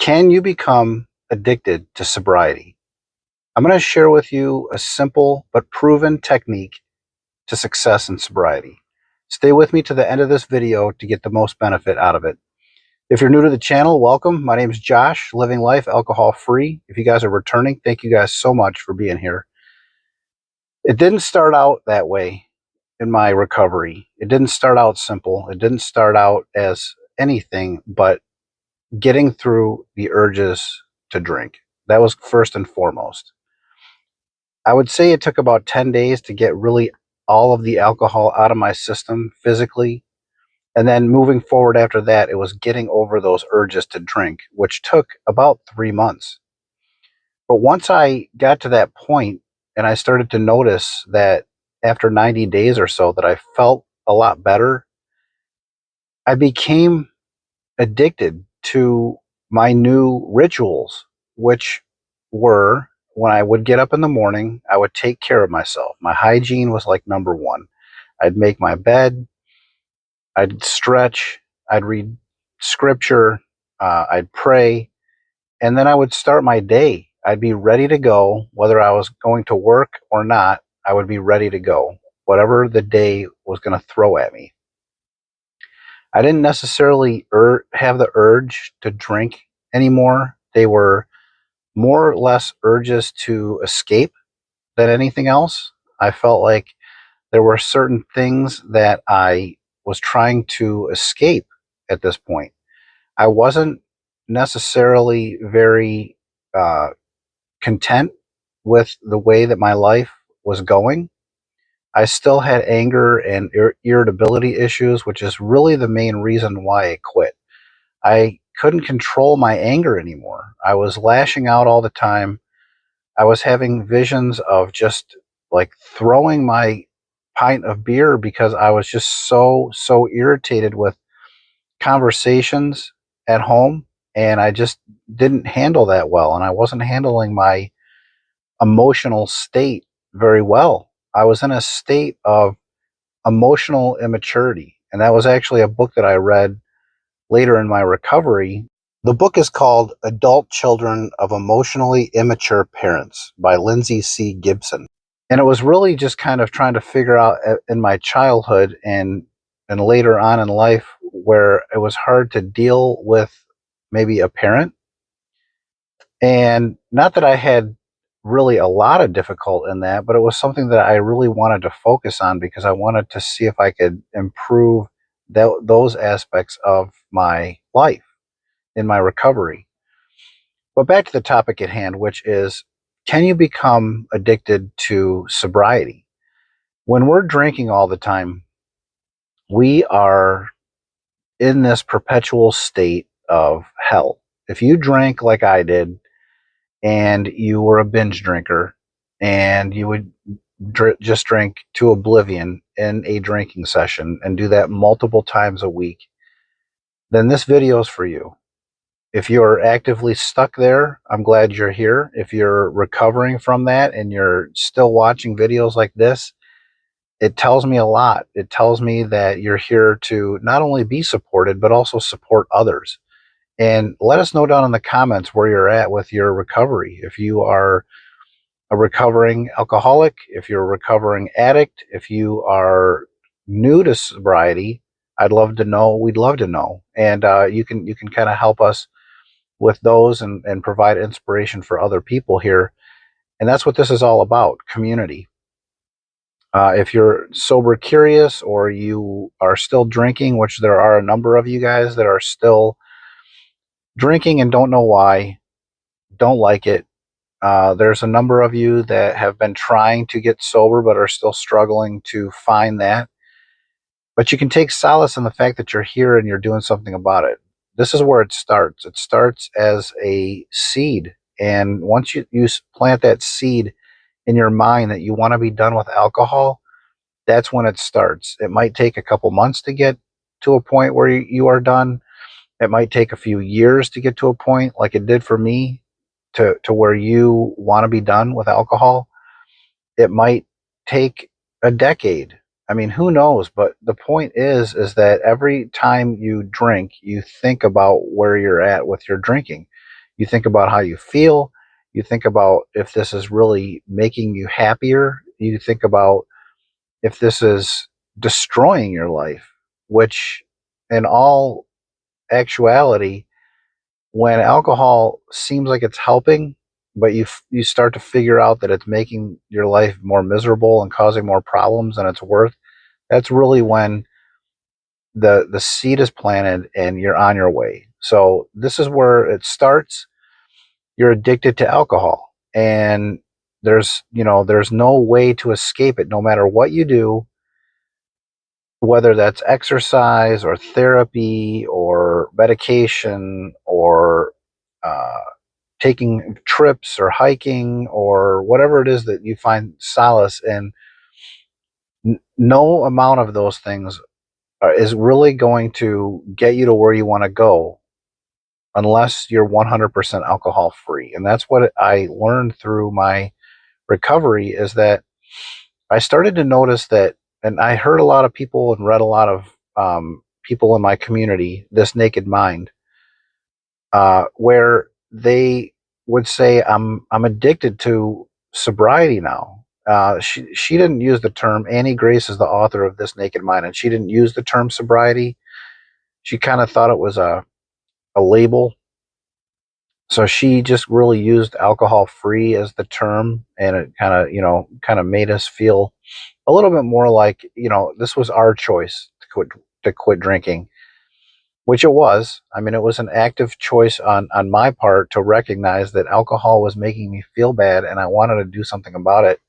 Can you become addicted to sobriety? I'm going to share with you a simple but proven technique to success in sobriety. Stay with me to the end of this video to get the most benefit out of it. If you're new to the channel, welcome. My name is Josh, living life alcohol free. If you guys are returning, thank you guys so much for being here. It didn't start out that way in my recovery. It didn't start out simple. It didn't start out as anything but getting through the urges to drink. That was first and foremost. I would say it took about 10 days to get really all of the alcohol out of my system physically. And then moving forward after that, it was getting over those urges to drink, which took about 3 months. But once I got to that point and I started to notice that after 90 days or so that I felt a lot better, I became addicted to my new rituals, which were when I would get up in the morning, I would take care of myself. My hygiene was like number one. I'd make my bed, I'd stretch, I'd read scripture, I'd pray, and then I would start my day. I'd be ready to go, whether I was going to work or not, I would be ready to go, whatever the day was going to throw at me. I didn't necessarily have the urge to drink anymore. They were more or less urges to escape than anything else. I felt like there were certain things that I was trying to escape at this point. I wasn't necessarily very content with the way that my life was going. I still had anger and irritability issues, which is really the main reason why I quit. I couldn't control my anger anymore. I was lashing out all the time. I was having visions of just like throwing my pint of beer because I was just so irritated with conversations at home, and I just didn't handle that well, and I wasn't handling my emotional state very well. I was in a state of emotional immaturity, and that was actually a book that I read later in my recovery. The book is called Adult Children of Emotionally Immature Parents by Lindsay C. Gibson. And it was really just kind of trying to figure out in my childhood and later on in life where it was hard to deal with maybe a parent. And not that I had really a lot of difficult in that, but it was something that I really wanted to focus on because I wanted to see if I could improve those aspects of my life in my recovery. But back to the topic at hand, which is, can you become addicted to sobriety? When we're drinking all the time, we are in this perpetual state of hell. If you drank like I did and you were a binge drinker and you would just drink to oblivion in a drinking session and do that multiple times a week, then this video is for you. If you're actively stuck there, I'm glad you're here. If you're recovering from that and you're still watching videos like this, it tells me a lot. It tells me that you're here to not only be supported, but also support others. And let us know down in the comments where you're at with your recovery. If you are a recovering alcoholic, if you're a recovering addict, if you are new to sobriety, I'd love to know. We'd love to know. And you can kind of help us with those and provide inspiration for other people here. And that's what this is all about, community. If you're sober curious or you are still drinking, which there are a number of you guys that are still drinking and don't know why, don't like it. There's a number of you that have been trying to get sober but are still struggling to find that. But you can take solace in the fact that you're here and you're doing something about it. This is where it starts. It starts as a seed. And once you plant that seed in your mind that you want to be done with alcohol, that's when it starts. It might take a couple months to get to a point where you are done. It might take a few years to get to a point like it did for me to where you want to be done with alcohol. It might take a decade. I mean, who knows? But the point is that every time you drink, you think about where you're at with your drinking. You think about how you feel. You think about if this is really making you happier. You think about if this is destroying your life, which in all actuality, when alcohol seems like it's helping, but you start to figure out that it's making your life more miserable and causing more problems than it's worth, that's really when the seed is planted and you're on your way. So this is where it starts. You're addicted to alcohol, and there's no way to escape it. No matter what you do, whether that's exercise or therapy or medication or uh, taking trips or hiking or whatever it is that you find solace in, no amount of those things is really going to get you to where you want to go unless you're 100% alcohol free. And that's what I learned through my recovery, is that I started to notice that, and I heard a lot of people and read a lot of people in my community, This Naked Mind, where they would say, I'm addicted to sobriety now. She didn't use the term. Annie Grace is the author of This Naked Mind, and she didn't use the term sobriety. She kind of thought it was a label. So she just really used alcohol free as the term, and it kind of made us feel a little bit more like, this was our choice to quit drinking, which it was. I mean, it was an active choice on my part to recognize that alcohol was making me feel bad and I wanted to do something about it.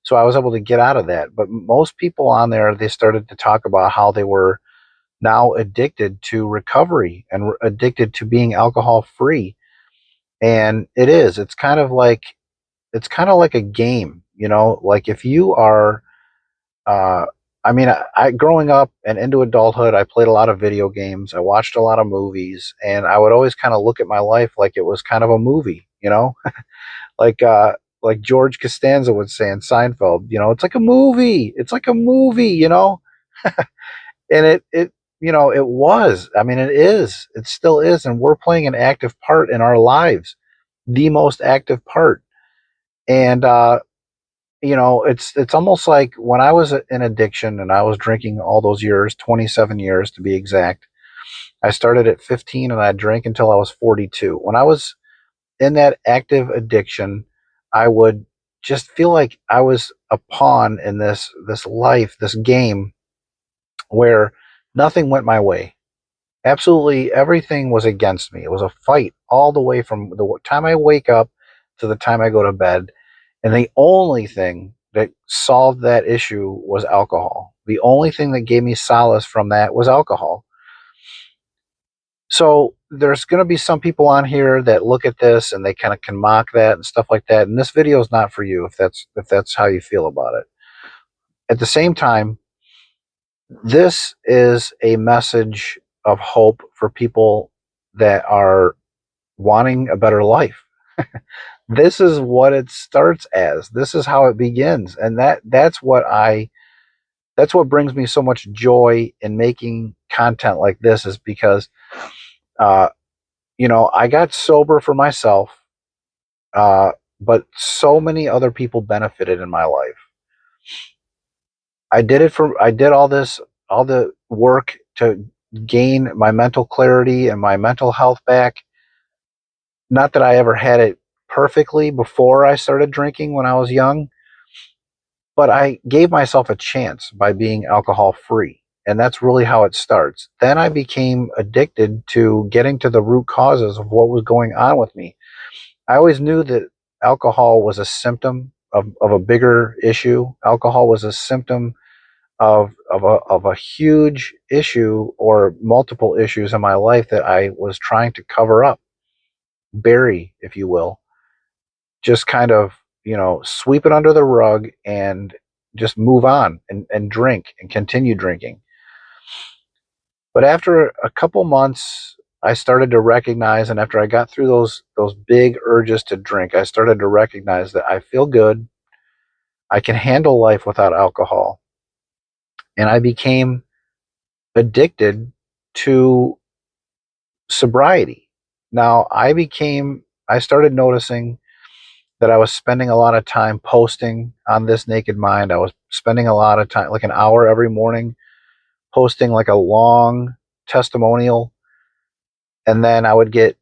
So I was able to get out of that. But most people on there, they started to talk about how they were now addicted to recovery and addicted to being alcohol free. And it's kind of like a game, like if you are uh I mean, I growing up and into adulthood, I played a lot of video games, I watched a lot of movies, and I would always kind of look at my life like it was kind of a movie, like like George Costanza would say in Seinfeld, it's like a movie, and it was, I mean, it still is, and we're playing an active part in our lives, the most active part. And it's almost like when I was in addiction and I was drinking all those years, 27 years to be exact. I started at 15 and I drank until I was 42. When I was in that active addiction, I would just feel like I was a pawn in this life, this game where nothing went my way. Absolutely everything was against me. It was a fight all the way from the time I wake up to the time I go to bed. And the only thing that solved that issue was alcohol. The only thing that gave me solace from that was alcohol. So there's going to be some people on here that look at this and they kind of can mock that and stuff like that. And this video is not for you if that's how you feel about it. At the same time, this is a message of hope for people that are wanting a better life. This is what it starts as. This is how it begins, and that's what brings me so much joy in making content like this, is because uh, I got sober for myself, uh, but so many other people benefited in my life. I did all the work to gain my mental clarity and my mental health back. Not that I ever had it perfectly before I started drinking when I was young, but I gave myself a chance by being alcohol free. And that's really how it starts. Then I became addicted to getting to the root causes of what was going on with me. I always knew that alcohol was a symptom of a bigger issue. Alcohol was a symptom of a huge issue or multiple issues in my life that I was trying to cover up, bury, if you will, just kind of, sweep it under the rug and just move on and drink and continue drinking. But after a couple months, I started to recognize, and after I got through those big urges to drink, I started to recognize that I feel good. I can handle life without alcohol. And I became addicted to sobriety. Now I started noticing that I was spending a lot of time posting on This Naked Mind. I was spending a lot of time, like an hour every morning, posting like a long testimonial. And then I would get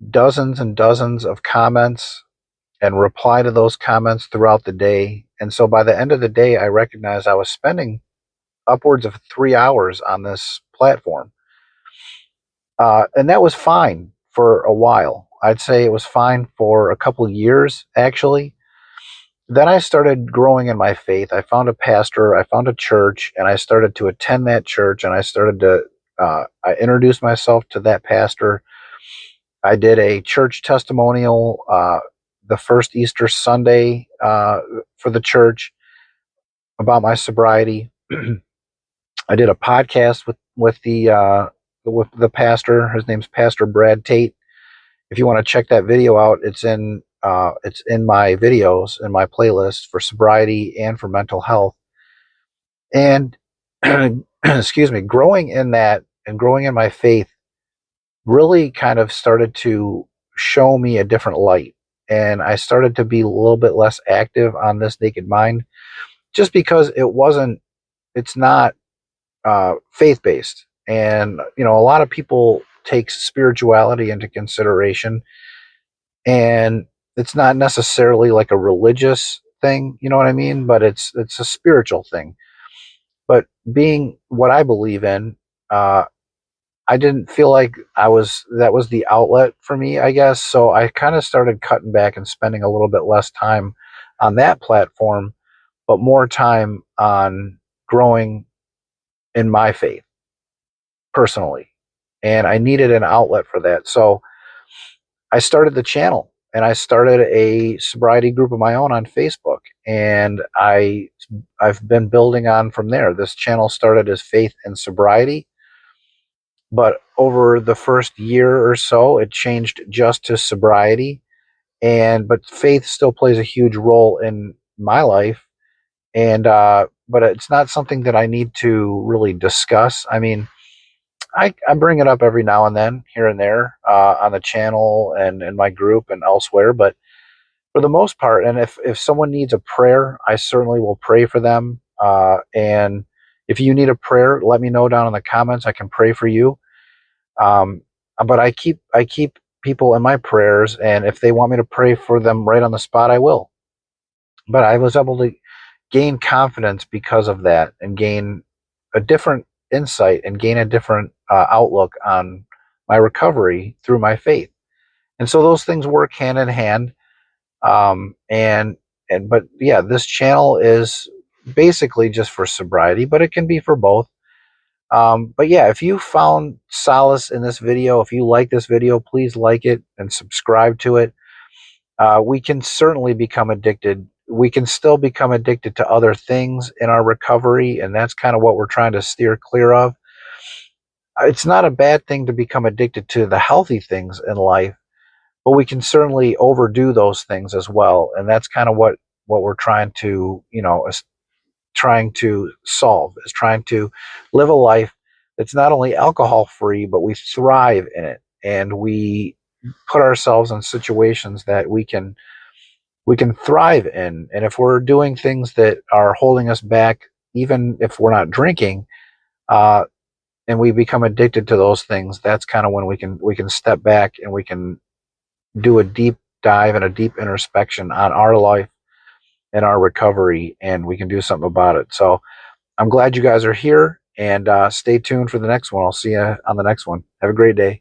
dozens and dozens of comments and reply to those comments throughout the day. And so by the end of the day, I recognized I was spending upwards of 3 hours on this platform. And that was fine for a while. I'd say it was fine for a couple of years, actually. Then I started growing in my faith. I found a pastor, I found a church, and I started to attend that church. And I introduced myself to that pastor. I did a church testimonial the first Easter Sunday for the church about my sobriety. I did a podcast with the pastor. His name's Pastor Brad Tate. If you want to check that video out, it's in my videos in my playlist for sobriety and for mental health. And excuse me, growing in that and growing in my faith really kind of started to show me a different light. And I started to be a little bit less active on This Naked Mind, just because it's not faith based. And, a lot of people take spirituality into consideration, and it's not necessarily like a religious thing, you know what I mean? But it's a spiritual thing. But being what I believe in, I didn't feel like that was the outlet for me, I guess. So I kind of started cutting back and spending a little bit less time on that platform, but more time on growing in my faith personally. And I needed an outlet for that. So I started the channel, and I started a sobriety group of my own on Facebook, and I've been building on from there. This channel started as Faith and Sobriety, but over the first year or so, it changed just to sobriety. But faith still plays a huge role in my life, and but it's not something that I need to really discuss. I mean, I bring it up every now and then, here and there, on the channel and in my group and elsewhere. But for the most part, and if someone needs a prayer, I certainly will pray for them. And if you need a prayer, let me know down in the comments. I can pray for you. Um, but I keep people in my prayers, and if they want me to pray for them right on the spot, I will. But I was able to gain confidence because of that, and gain a different insight, and gain a different outlook on my recovery through my faith. And so those things work hand in hand. But yeah, this channel is basically just for sobriety, but it can be for both. But yeah, if you found solace in this video, if you like this video, please like it and subscribe to it. We can certainly become addicted. We can still become addicted to other things in our recovery, and that's kind of what we're trying to steer clear of. It's not a bad thing to become addicted to the healthy things in life, but we can certainly overdo those things as well. And that's kind of what we're trying to, trying to solve, is trying to live a life that's not only alcohol free, but we thrive in it, and we put ourselves in situations that we can thrive in. And if we're doing things that are holding us back, even if we're not drinking, and we become addicted to those things, that's kind of when we can step back, and we can do a deep dive and a deep introspection on our life and our recovery, and we can do something about it. So I'm glad you guys are here, and stay tuned for the next one. I'll see you on the next one. Have a great day.